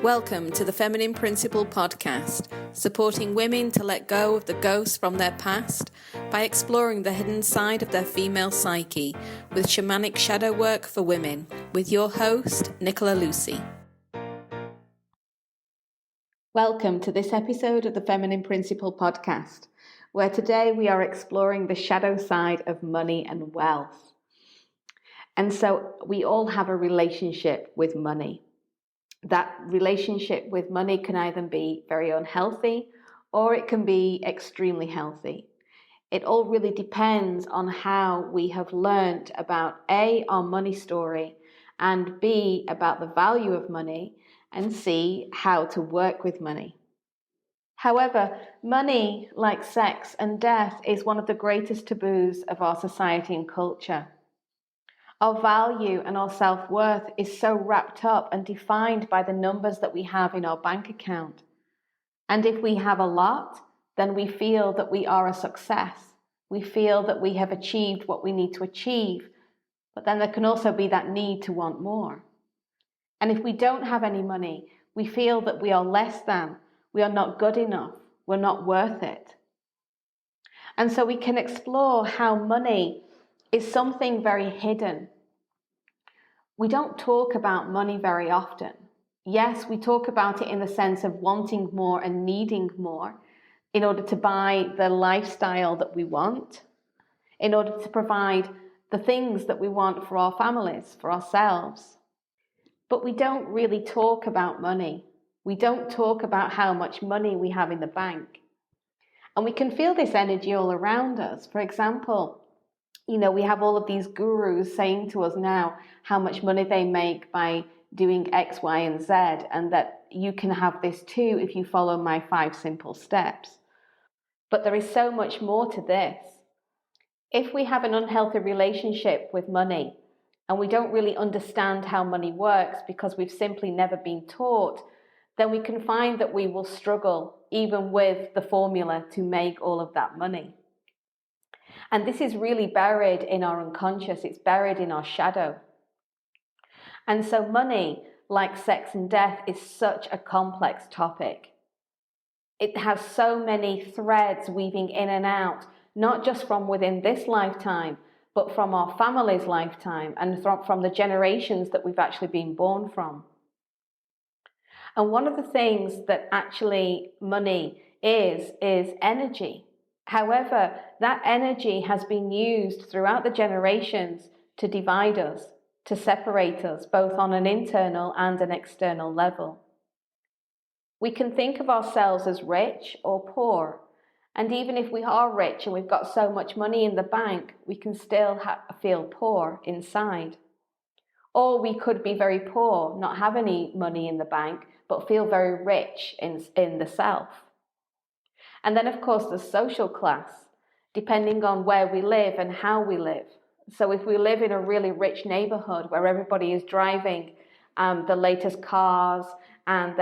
Welcome to the Feminine Principle podcast, supporting women to let go of the ghosts from their past by exploring the hidden side of their female psyche with shamanic shadow work for women, with your host, Nicola Lucy. Welcome to this episode of the Feminine Principle podcast, where today we are exploring the shadow side of money and wealth. And so we all have a relationship with money. That relationship with money can either be very unhealthy or it can be extremely healthy. It all really depends on how we have learned about A, our money story, and B, about the value of money, and C, how to work with money. However, money, like sex and death, is one of the greatest taboos of our society and culture. Our value and our self-worth is so wrapped up and defined by the numbers that we have in our bank account. And if we have a lot, then we feel that we are a success. We feel that we have achieved what we need to achieve. But then there can also be that need to want more. And if we don't have any money, we feel that we are less than, we are not good enough, we're not worth it. And so we can explore how money is something very hidden. We don't talk about money very often. Yes, we talk about it in the sense of wanting more and needing more in order to buy the lifestyle that we want, in order to provide the things that we want for our families, for ourselves. But we don't really talk about money. We don't talk about how much money we have in the bank. And we can feel this energy all around us. For example, we have all of these gurus saying to us now how much money they make by doing X, Y, and Z, and that you can have this too if you follow my 5 simple steps. But there is so much more to this. If we have an unhealthy relationship with money and we don't really understand how money works because we've simply never been taught, then we can find that we will struggle even with the formula to make all of that money. And this is really buried in our unconscious, it's buried in our shadow. And so money, like sex and death, is such a complex topic. It has so many threads weaving in and out, not just from within this lifetime, but from our family's lifetime and from the generations that we've actually been born from. And one of the things that actually money is energy. However, that energy has been used throughout the generations to divide us, to separate us, both on an internal and an external level. We can think of ourselves as rich or poor, and even if we are rich and we've got so much money in the bank, we can still feel poor inside. Or we could be very poor, not have any money in the bank, but feel very rich in the self. And then, of course, the social class, depending on where we live and how we live. So if we live in a really rich neighborhood where everybody is driving the latest cars and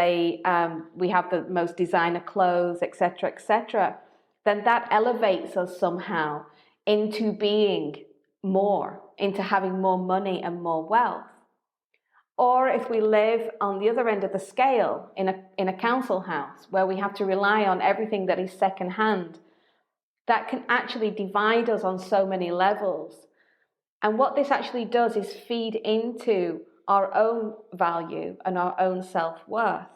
we have the most designer clothes, etc., then that elevates us somehow into being more, into having more money and more wealth. Or if we live on the other end of the scale in a council house where we have to rely on everything that is secondhand, that can actually divide us on so many levels. And what this actually does is feed into our own value and our own self-worth.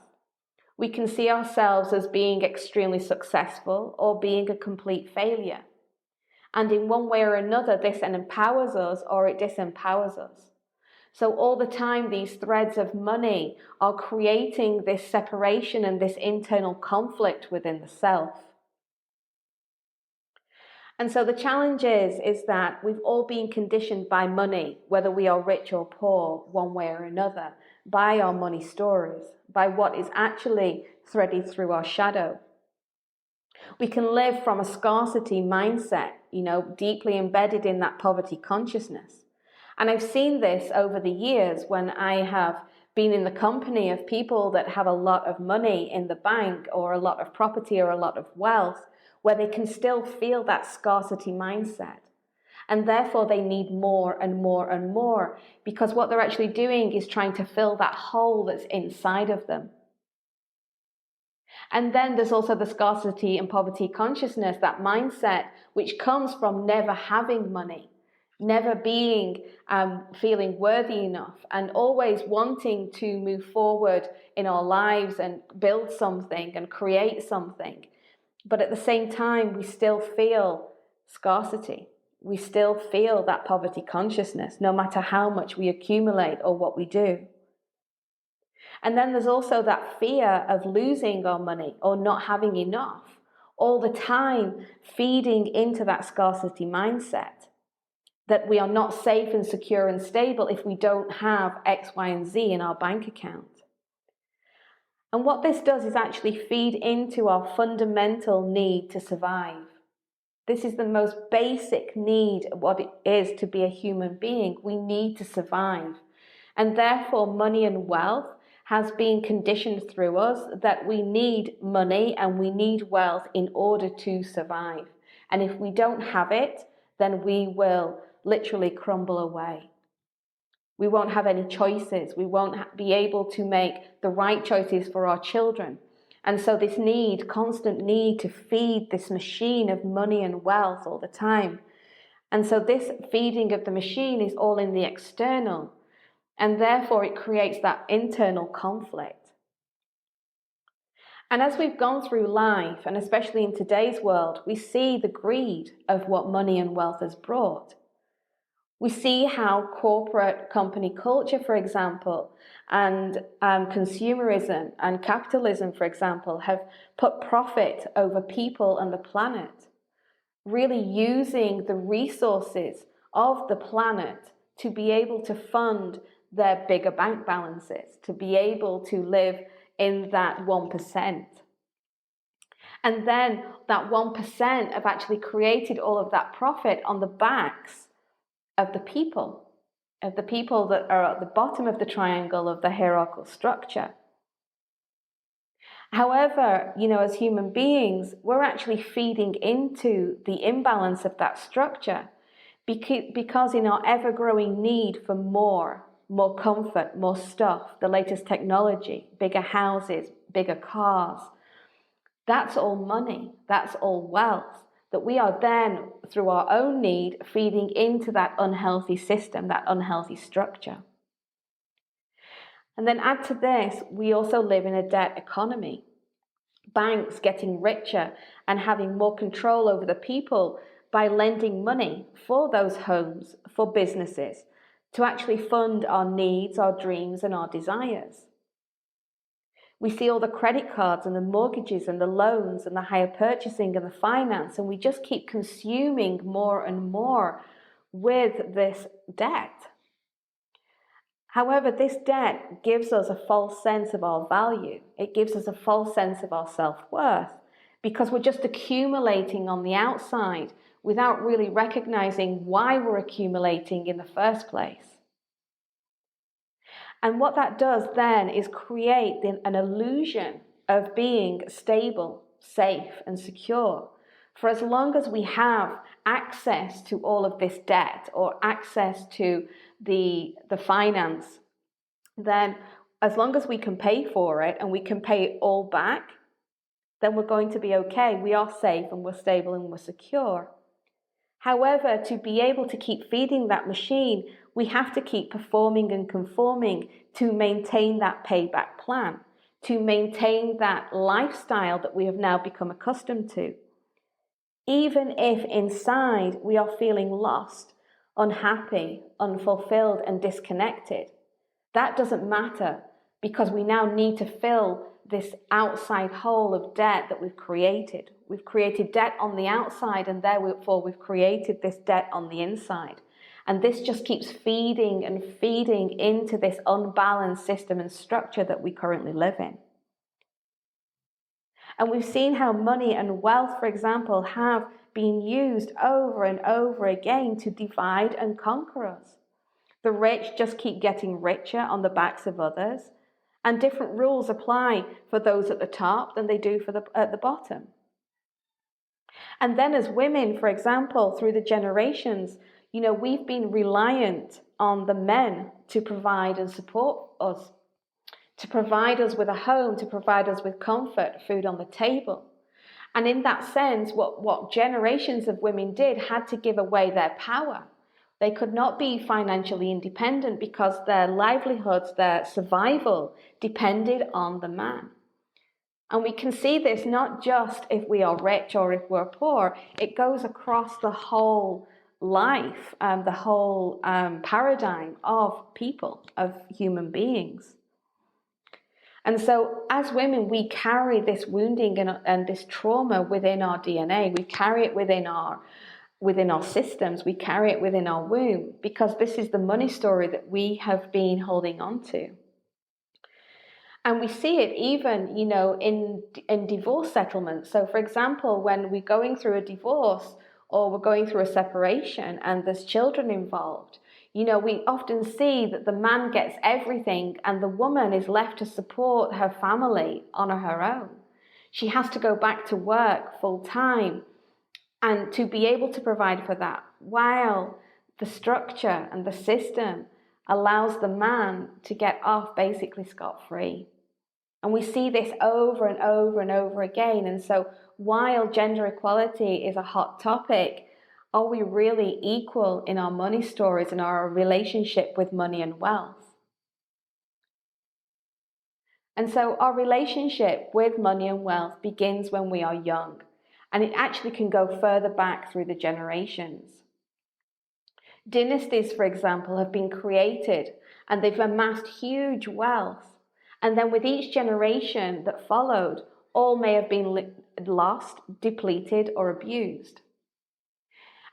We can see ourselves as being extremely successful or being a complete failure. And in one way or another, this then empowers us or it disempowers us. So all the time, these threads of money are creating this separation and this internal conflict within the self. And so the challenge is that we've all been conditioned by money, whether we are rich or poor, one way or another, by our money stories, by what is actually threaded through our shadow. We can live from a scarcity mindset, deeply embedded in that poverty consciousness. And I've seen this over the years when I have been in the company of people that have a lot of money in the bank or a lot of property or a lot of wealth, where they can still feel that scarcity mindset. And therefore they need more and more and more, because what they're actually doing is trying to fill that hole that's inside of them. And then there's also the scarcity and poverty consciousness, that mindset, which comes from never having money, never being feeling worthy enough, and always wanting to move forward in our lives and build something and create something. But at the same time, we still feel scarcity. We still feel that poverty consciousness, no matter how much we accumulate or what we do. And then there's also that fear of losing our money or not having enough, all the time feeding into that scarcity mindset, that we are not safe and secure and stable if we don't have X, Y, and Z in our bank account. And what this does is actually feed into our fundamental need to survive. This is the most basic need of what it is to be a human being. We need to survive. And therefore, money and wealth has been conditioned through us that we need money and we need wealth in order to survive. And if we don't have it, then we will literally crumble away. We won't have any choices. We won't be able to make the right choices for our children. And so this constant need to feed this machine of money and wealth all the time. And so this feeding of the machine is all in the external. And therefore it creates that internal conflict. And as we've gone through life, and especially in today's world, we see the greed of what money and wealth has brought. We see how corporate company culture, for example, and consumerism and capitalism, for example, have put profit over people and the planet, really using the resources of the planet to be able to fund their bigger bank balances, to be able to live in that 1%. And then that 1% have actually created all of that profit on the backs of the people that are at the bottom of the triangle of the hierarchical structure. However, as human beings, we're actually feeding into the imbalance of that structure because in our ever-growing need for more comfort, more stuff, the latest technology, bigger houses, bigger cars, that's all money, that's all wealth, that we are then, through our own need, feeding into that unhealthy system, that unhealthy structure. And then add to this, we also live in a debt economy. Banks getting richer and having more control over the people by lending money for those homes, for businesses, to actually fund our needs, our dreams, and our desires. We see all the credit cards and the mortgages and the loans and the higher purchasing and the finance, and we just keep consuming more and more with this debt. However, this debt gives us a false sense of our value. It gives us a false sense of our self-worth because we're just accumulating on the outside without really recognizing why we're accumulating in the first place. And what that does then is create an illusion of being stable, safe, and secure. For as long as we have access to all of this debt or access to the finance, then as long as we can pay for it and we can pay it all back, then we're going to be okay. We are safe and we're stable and we're secure. However, to be able to keep feeding that machine, we have to keep performing and conforming to maintain that payback plan, to maintain that lifestyle that we have now become accustomed to. Even if inside we are feeling lost, unhappy, unfulfilled, and disconnected, that doesn't matter because we now need to fill this outside hole of debt that we've created. We've created debt on the outside and therefore we've created this debt on the inside. And this just keeps feeding and feeding into this unbalanced system and structure that we currently live in. And we've seen how money and wealth, for example, have been used over and over again to divide and conquer us. The rich just keep getting richer on the backs of others, and different rules apply for those at the top than they do at the bottom. And then as women, for example, through the generations, we've been reliant on the men to provide and support us, to provide us with a home, to provide us with comfort, food on the table. And in that sense, what generations of women did had to give away their power. They could not be financially independent because their livelihoods, their survival depended on the man. And we can see this not just if we are rich or if we're poor, it goes across the whole life, the whole paradigm of people, of human beings. And so as women, we carry this wounding and this trauma within our DNA. We carry it within our systems. We carry it within our womb because this is the money story that we have been holding on to. And we see it even, in divorce settlements. So for example, when we're going through a divorce or we're going through a separation and there's children involved, we often see that the man gets everything and the woman is left to support her family on her own. She has to go back to work full time and to be able to provide for that, while the structure and the system allows the man to get off basically scot-free. And we see this over and over and over again. And so while gender equality is a hot topic, are we really equal in our money stories and our relationship with money and wealth? And so our relationship with money and wealth begins when we are young, and it actually can go further back through the generations. Dynasties, for example, have been created and they've amassed huge wealth. And then with each generation that followed, all may have been lost, depleted, or abused.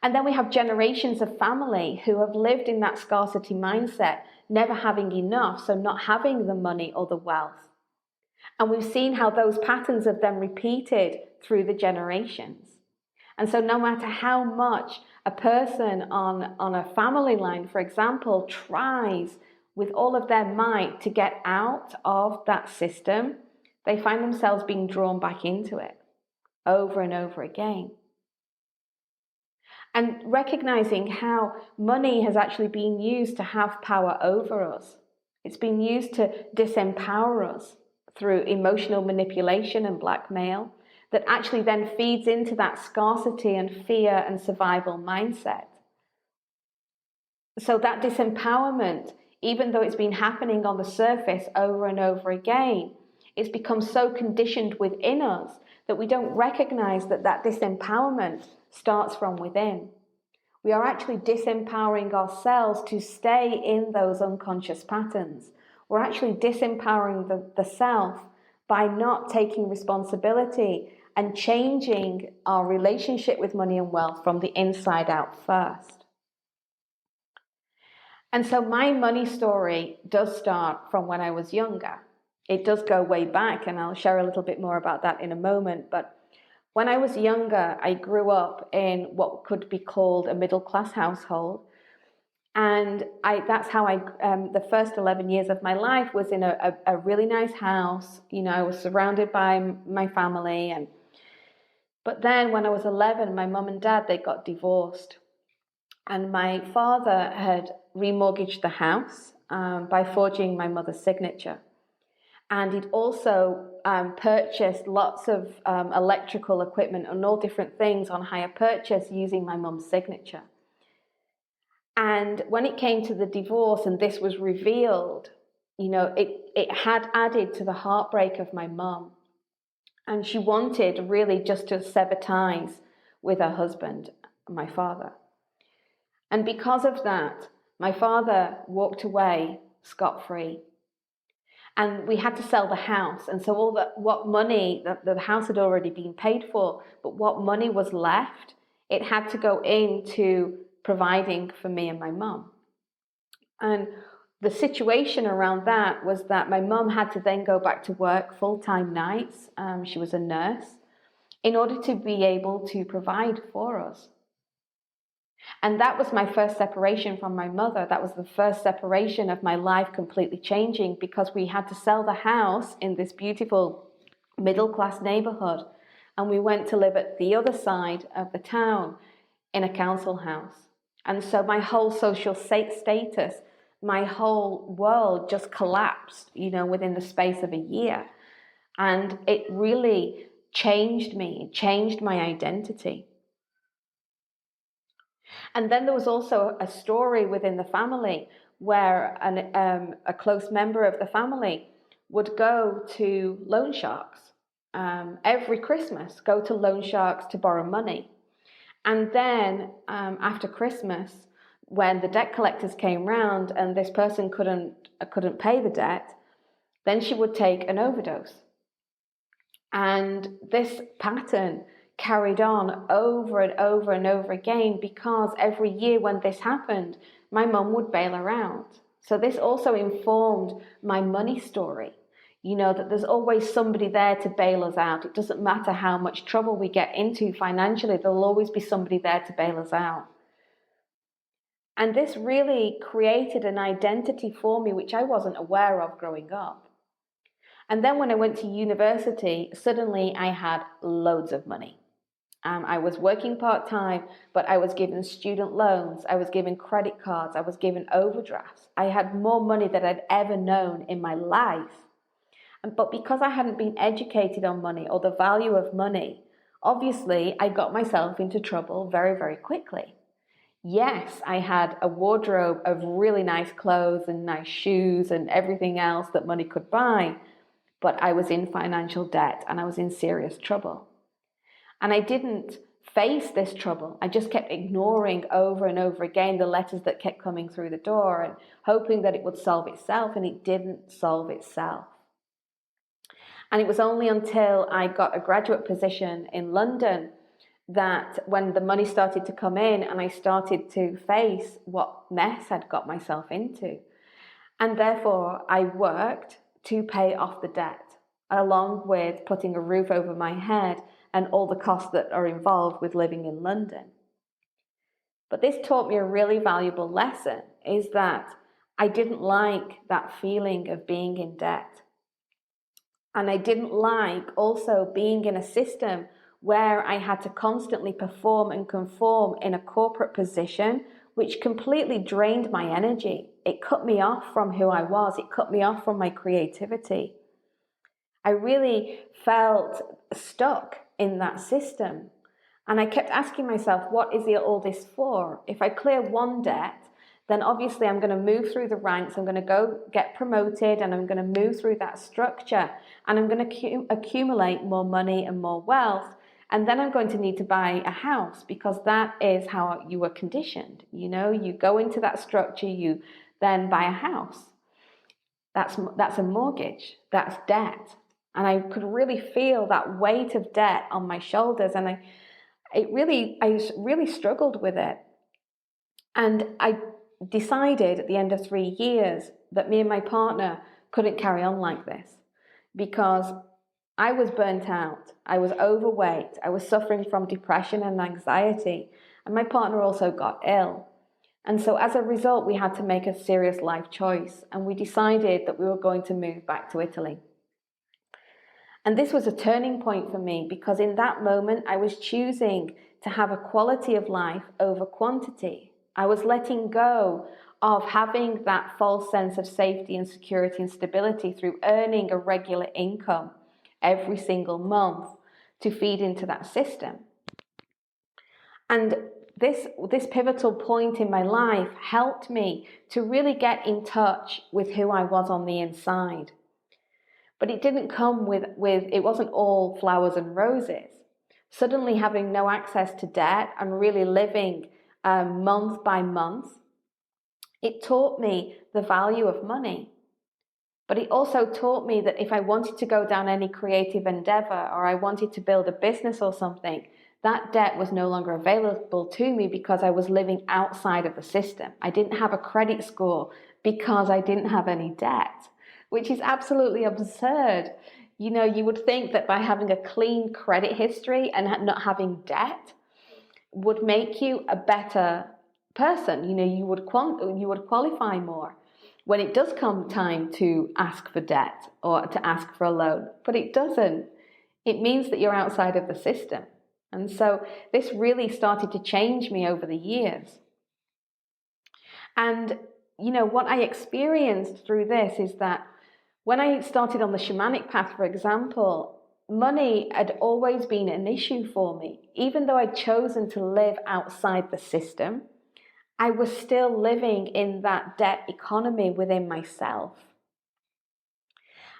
And then we have generations of family who have lived in that scarcity mindset, never having enough, so not having the money or the wealth. And we've seen how those patterns have then repeated through the generations. And so no matter how much a person on a family line, for example, tries with all of their might to get out of that system, they find themselves being drawn back into it over and over again. And recognizing how money has actually been used to have power over us. It's been used to disempower us through emotional manipulation and blackmail that actually then feeds into that scarcity and fear and survival mindset. So that disempowerment, even though it's been happening on the surface over and over again, it's become so conditioned within us that we don't recognize that disempowerment starts from within. We are actually disempowering ourselves to stay in those unconscious patterns. We're actually disempowering the self by not taking responsibility and changing our relationship with money and wealth from the inside out first. And so my money story does start from when I was younger. It does go way back, and I'll share a little bit more about that in a moment. But when I was younger, I grew up in what could be called a middle-class household. And that's how the first 11 years of my life was in a really nice house. I was surrounded by my family. But then when I was 11, my mum and dad, they got divorced. And my father had remortgaged the house by forging my mother's signature. And he'd also purchased lots of electrical equipment and all different things on hire purchase using my mum's signature. And when it came to the divorce and this was revealed, it had added to the heartbreak of my mum. And she wanted really just to sever ties with her husband, my father. And because of that, my father walked away scot-free. And we had to sell the house. And so what money, the house had already been paid for, but what money was left, it had to go into providing for me and my mum. And the situation around that was that my mum had to then go back to work full-time nights. She was a nurse in order to be able to provide for us. And that was my first separation from my mother. That was the first separation of my life completely changing, because we had to sell the house in this beautiful middle-class neighborhood. And we went to live at the other side of the town in a council house. And so my whole social status my whole world just collapsed, within the space of a year. And it really changed me, changed my identity. And then there was also a story within the family where a close member of the family would go to loan sharks every Christmas, go to loan sharks to borrow money. And then after Christmas, when the debt collectors came round and this person couldn't pay the debt, then she would take an overdose. And this pattern carried on over and over and over again, because every year when this happened, my mum would bail her out. So this also informed my money story, that there's always somebody there to bail us out. It doesn't matter how much trouble we get into financially, there'll always be somebody there to bail us out. And this really created an identity for me, which I wasn't aware of growing up. And then when I went to university, suddenly I had loads of money. I was working part-time, but I was given student loans, I was given credit cards, I was given overdrafts. I had more money than I'd ever known in my life. But because I hadn't been educated on money or the value of money, obviously I got myself into trouble very, very quickly. Yes, I had a wardrobe of really nice clothes and nice shoes and everything else that money could buy, but I was in financial debt and I was in serious trouble. And I didn't face this trouble. I just kept ignoring over and over again the letters that kept coming through the door and hoping that it would solve itself, and it didn't solve itself. And it was only until I got a graduate position in London that when the money started to come in and I started to face what mess I'd got myself into. And therefore I worked to pay off the debt, along with putting a roof over my head and all the costs that are involved with living in London. But this taught me a really valuable lesson, is that I didn't like that feeling of being in debt. And I didn't like also being in a system where I had to constantly perform and conform in a corporate position, which completely drained my energy. It cut me off from who I was. It cut me off from my creativity. I really felt stuck in that system. And I kept asking myself, what is all this for? If I clear one debt, then obviously I'm going to move through the ranks, I'm going to go get promoted, and I'm going to move through that structure, and I'm going to accumulate more money and more wealth, and then I'm going to need to buy a house, because that is how you were conditioned. You go into that structure, you then buy a house. That's a mortgage, that's debt. And I could really feel that weight of debt on my shoulders, and I really struggled with it. And I decided at the end of 3 years that me and my partner couldn't carry on like this, because I was burnt out, I was overweight, I was suffering from depression and anxiety, and my partner also got ill. And so as a result, we had to make a serious life choice, and we decided that we were going to move back to Italy. And this was a turning point for me, because in that moment I was choosing to have a quality of life over quantity. I was letting go of having that false sense of safety and security and stability through earning a regular income every single month to feed into that system. And this pivotal point in my life helped me to really get in touch with who I was on the inside. But it didn't come with it wasn't all flowers and roses. Suddenly having no access to debt and really living month by month, it taught me the value of money. But it also taught me that if I wanted to go down any creative endeavor, or I wanted to build a business or something, that debt was no longer available to me, because I was living outside of the system. I didn't have a credit score because I didn't have any debt, which is absolutely absurd. You would think that by having a clean credit history and not having debt would make you a better person. You would qualify more when it does come time to ask for debt or to ask for a loan. But it doesn't. It means that you're outside of the system. And so this really started to change me over the years. And what I experienced through this is that when I started on the shamanic path, for example, money had always been an issue for me. Even though I'd chosen to live outside the system, I was still living in that debt economy within myself.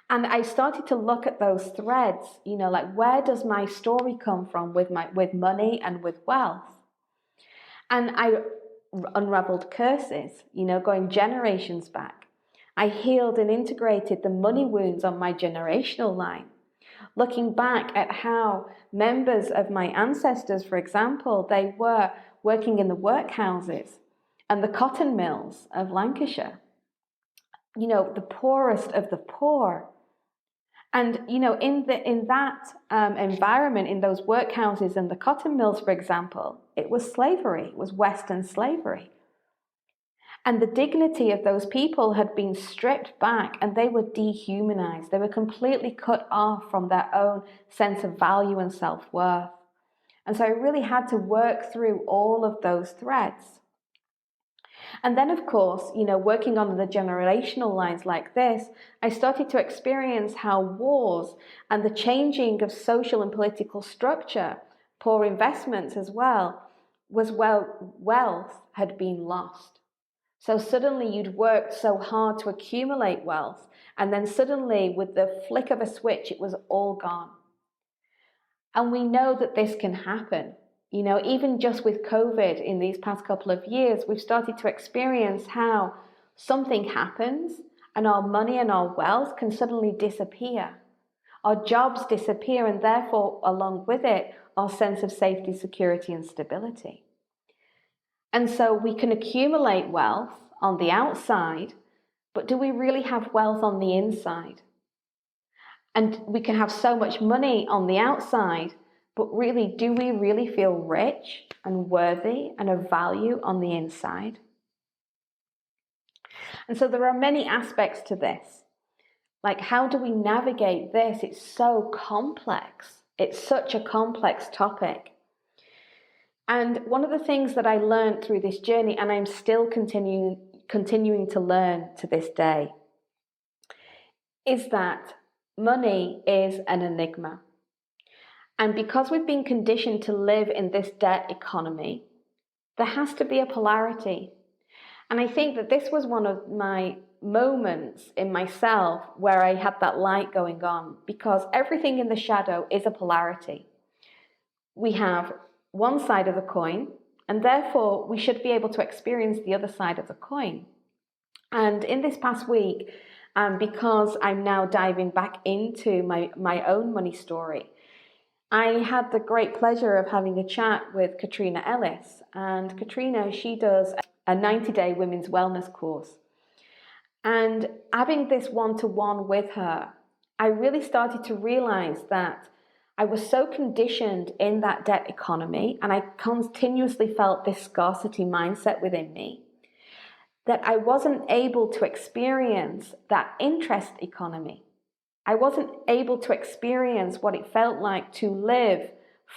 And I started to look at those threads, like, where does my story come from with money and with wealth? And I unraveled curses, going generations back. I healed and integrated the money wounds on my generational line, looking back at how members of my ancestors, for example, they were working in the workhouses and the cotton mills of Lancashire, the poorest of the poor. And, in that environment, in those workhouses and the cotton mills, for example, it was slavery, it was Western slavery. And the dignity of those people had been stripped back and they were dehumanized. They were completely cut off from their own sense of value and self-worth. And so I really had to work through all of those threads. And then, of course, working on the generational lines like this, I started to experience how wars and the changing of social and political structure, poor investments as well, wealth had been lost. So suddenly you'd worked so hard to accumulate wealth, and then suddenly with the flick of a switch, it was all gone. And we know that this can happen. Even just with COVID in these past couple of years, we've started to experience how something happens and our money and our wealth can suddenly disappear. Our jobs disappear, and therefore, along with it, our sense of safety, security, and stability. And so we can accumulate wealth on the outside, but do we really have wealth on the inside? And we can have so much money on the outside, but really, do we really feel rich and worthy and of value on the inside? And so there are many aspects to this. Like, how do we navigate this? It's so complex. It's such a complex topic. And one of the things that I learned through this journey, and I'm still continuing to learn to this day, is that money is an enigma. And because we've been conditioned to live in this debt economy, there has to be a polarity. And I think that this was one of my moments in myself where I had that light going on, because everything in the shadow is a polarity. We have one side of the coin, and therefore we should be able to experience the other side of the coin. And in this past week, because I'm now diving back into my own money story, I had the great pleasure of having a chat with Katrina Ellis. And Katrina, she does a 90-day women's wellness course. And having this one-to-one with her, I really started to realize that I was so conditioned in that debt economy, and I continuously felt this scarcity mindset within me, that I wasn't able to experience that interest economy. I wasn't able to experience what it felt like to live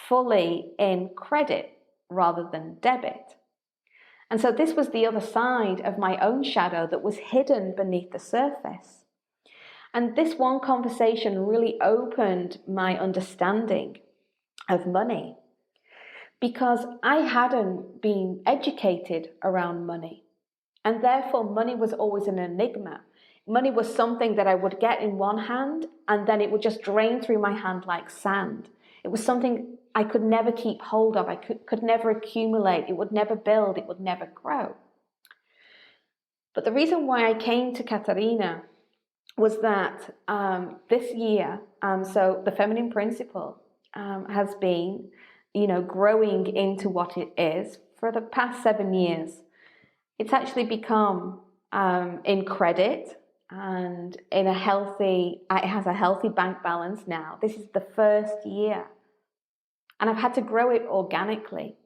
fully in credit rather than debit. And so this was the other side of my own shadow that was hidden beneath the surface. And this one conversation really opened my understanding of money, because I hadn't been educated around money. And therefore, money was always an enigma. Money was something that I would get in one hand, and then it would just drain through my hand like sand. It was something I could never keep hold of. I could never accumulate. It would never build. It would never grow. But the reason why I came to Katarina was that this year, so the feminine principle has been, growing into what it is for the past 7 years. It's actually become in credit and in it has a healthy bank balance now. This is the first year. And I've had to grow it organically.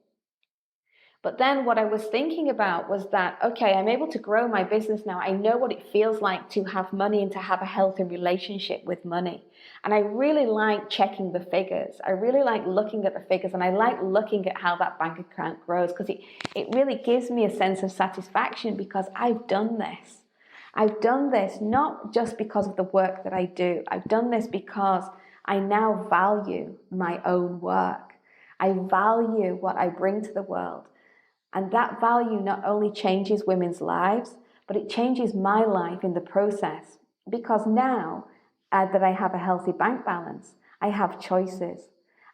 But then what I was thinking about was that, okay, I'm able to grow my business now. I know what it feels like to have money and to have a healthy relationship with money. And I really like checking the figures. I really like looking at the figures, and I like looking at how that bank account grows, because it really gives me a sense of satisfaction because I've done this. I've done this not just because of the work that I do. I've done this because I now value my own work. I value what I bring to the world. And that value not only changes women's lives, but it changes my life in the process. Because now that I have a healthy bank balance, I have choices.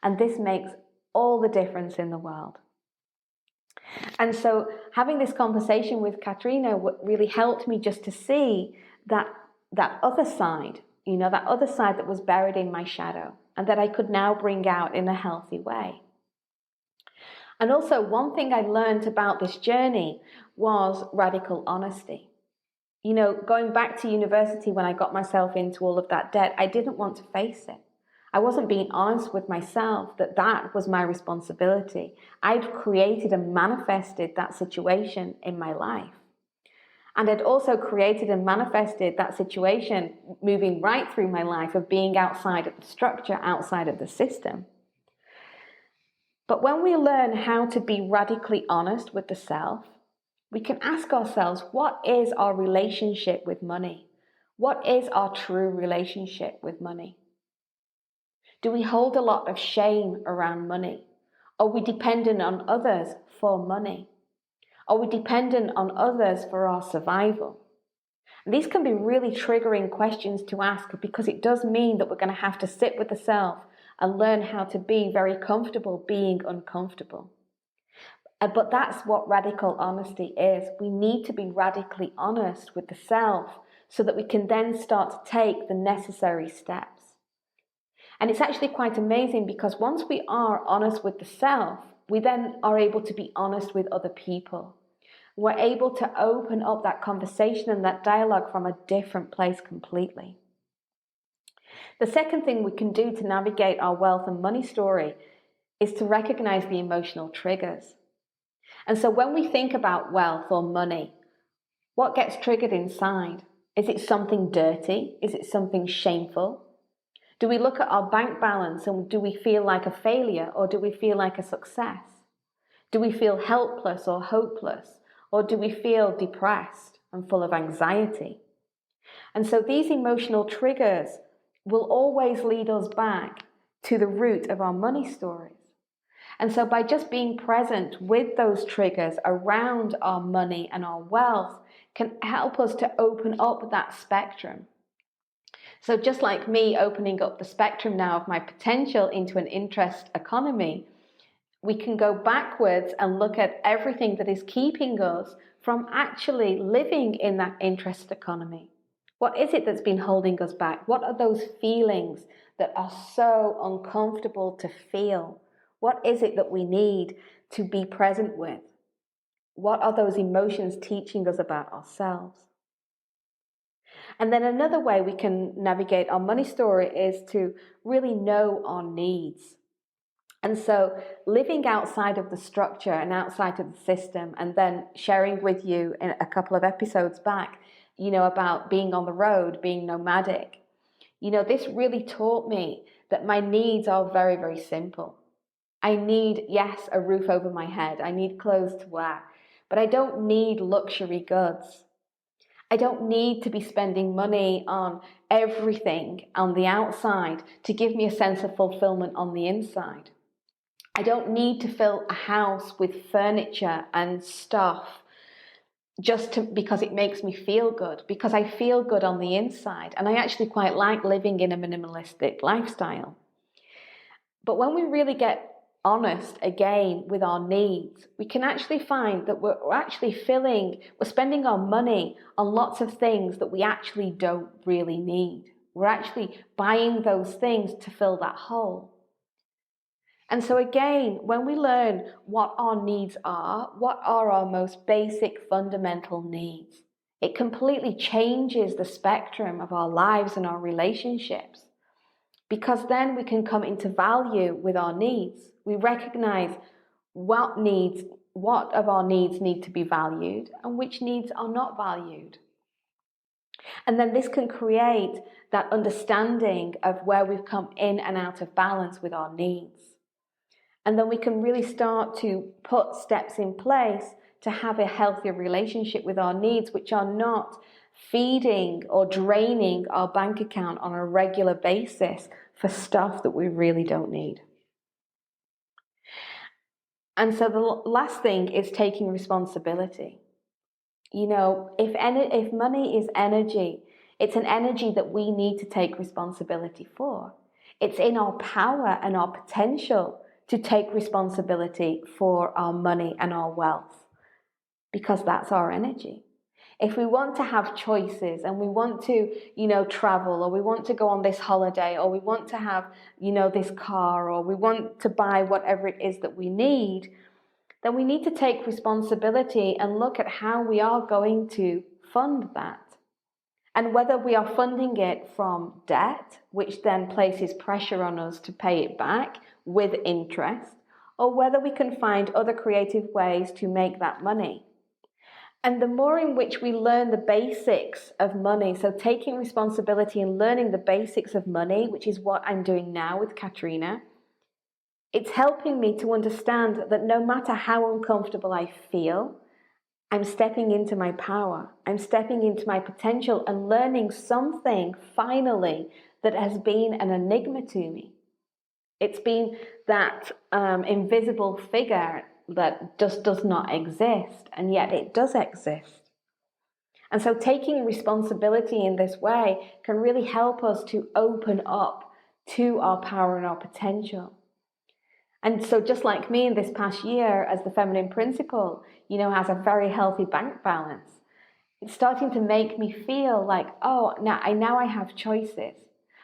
And this makes all the difference in the world. And so having this conversation with Katrina really helped me just to see that other side, that other side that was buried in my shadow, and that I could now bring out in a healthy way. And also, one thing I learned about this journey was radical honesty. Going back to university when I got myself into all of that debt, I didn't want to face it. I wasn't being honest with myself that was my responsibility. I'd created and manifested that situation in my life. And I'd also created and manifested that situation moving right through my life of being outside of the structure, outside of the system. But when we learn how to be radically honest with the self, we can ask ourselves, what is our relationship with money? What is our true relationship with money? Do we hold a lot of shame around money? Are we dependent on others for money? Are we dependent on others for our survival? And these can be really triggering questions to ask, because it does mean that we're going to have to sit with the self and learn how to be very comfortable being uncomfortable. But that's what radical honesty is. We need to be radically honest with the self so that we can then start to take the necessary steps. And it's actually quite amazing, because once we are honest with the self, we then are able to be honest with other people. We're able to open up that conversation and that dialogue from a different place completely. The second thing we can do to navigate our wealth and money story is to recognize the emotional triggers. And so when we think about wealth or money, what gets triggered inside? Is it something dirty? Is it something shameful? Do we look at our bank balance and do we feel like a failure, or do we feel like a success? Do we feel helpless or hopeless? Or do we feel depressed and full of anxiety? And so these emotional triggers will always lead us back to the root of our money stories. And so by just being present with those triggers around our money and our wealth can help us to open up that spectrum. So just like me opening up the spectrum now of my potential into an interest economy, we can go backwards and look at everything that is keeping us from actually living in that interest economy. What is it that's been holding us back? What are those feelings that are so uncomfortable to feel? What is it that we need to be present with? What are those emotions teaching us about ourselves? And then another way we can navigate our money story is to really know our needs. And so living outside of the structure and outside of the system, and then sharing with you in a couple of episodes back, about being on the road, being nomadic. This really taught me that my needs are very, very simple. I need, yes, a roof over my head. I need clothes to wear, but I don't need luxury goods. I don't need to be spending money on everything on the outside to give me a sense of fulfillment on the inside. I don't need to fill a house with furniture and stuff because it makes me feel good, because I feel good on the inside. And I actually quite like living in a minimalistic lifestyle. But when we really get honest again with our needs, we can actually find that we're spending our money on lots of things that we actually don't really need. We're actually buying those things to fill that hole. And so again, when we learn what our needs are, what are our most basic fundamental needs, it completely changes the spectrum of our lives and our relationships. Because then we can come into value with our needs. We recognize what needs what of our needs need to be valued and which needs are not valued. And then this can create that understanding of where we've come in and out of balance with our needs. And then we can really start to put steps in place to have a healthier relationship with our needs, which are not feeding or draining our bank account on a regular basis for stuff that we really don't need. And so the last thing is taking responsibility. You know, if money is energy, it's an energy that we need to take responsibility for. It's in our power and our potential to take responsibility for our money and our wealth, because that's our energy. If we want to have choices and we want to, travel, or we want to go on this holiday, or we want to have, this car, or we want to buy whatever it is that we need, then we need to take responsibility and look at how we are going to fund that. And whether we are funding it from debt, which then places pressure on us to pay it back with interest, or whether we can find other creative ways to make that money. And the more in which we learn the basics of money, so taking responsibility and learning the basics of money, which is what I'm doing now with Katrina, it's helping me to understand that no matter how uncomfortable I feel, I'm stepping into my power. I'm stepping into my potential and learning something finally that has been an enigma to me. It's been that invisible figure that just does not exist, and yet it does exist. And so taking responsibility in this way can really help us to open up to our power and our potential. And so just like me in this past year as the feminine principle, has a very healthy bank balance, it's starting to make me feel like, now I have choices.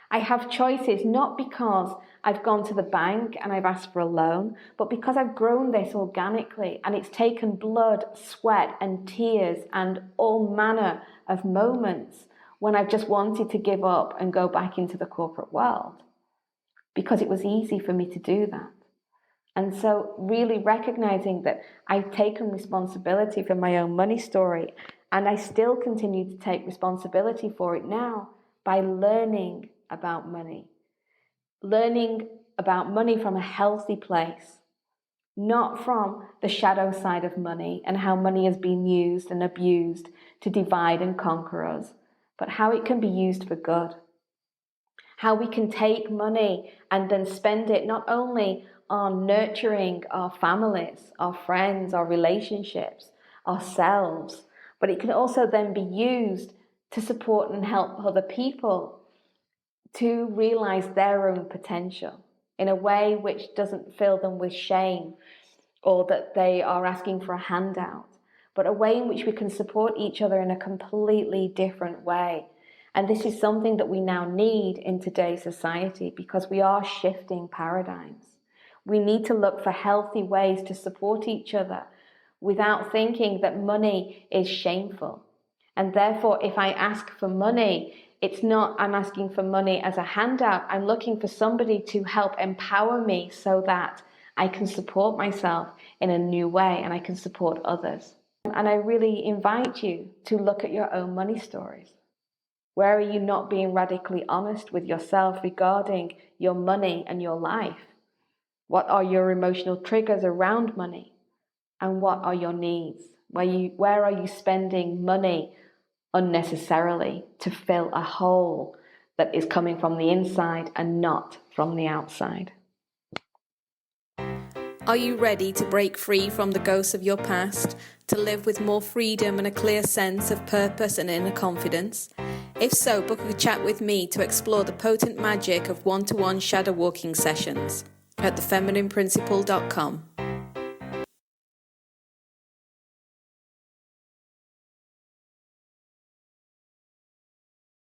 I have choices not because I've gone to the bank and I've asked for a loan, but because I've grown this organically, and it's taken blood, sweat and tears and all manner of moments when I've just wanted to give up and go back into the corporate world, because it was easy for me to do that. And so really recognizing that I've taken responsibility for my own money story, and I still continue to take responsibility for it now by learning about money. Learning about money from a healthy place, not from the shadow side of money and how money has been used and abused to divide and conquer us, but how it can be used for good. How we can take money and then spend it not only on nurturing our families, our friends, our relationships, ourselves, but it can also then be used to support and help other people to realize their own potential in a way which doesn't fill them with shame or that they are asking for a handout, but a way in which we can support each other in a completely different way. And this is something that we now need in today's society, because we are shifting paradigms. We need to look for healthy ways to support each other without thinking that money is shameful. And therefore, if I ask for money, it's not I'm asking for money as a handout. I'm looking for somebody to help empower me so that I can support myself in a new way and I can support others. And I really invite you to look at your own money stories. Where are you not being radically honest with yourself regarding your money and your life? What are your emotional triggers around money? And what are your needs? Where are you spending money unnecessarily to fill a hole that is coming from the inside and not from the outside? Are you ready to break free from the ghosts of your past, to live with more freedom and a clear sense of purpose and inner confidence? If so, book a chat with me to explore the potent magic of one-to-one shadow walking sessions at thefeminineprinciple.com.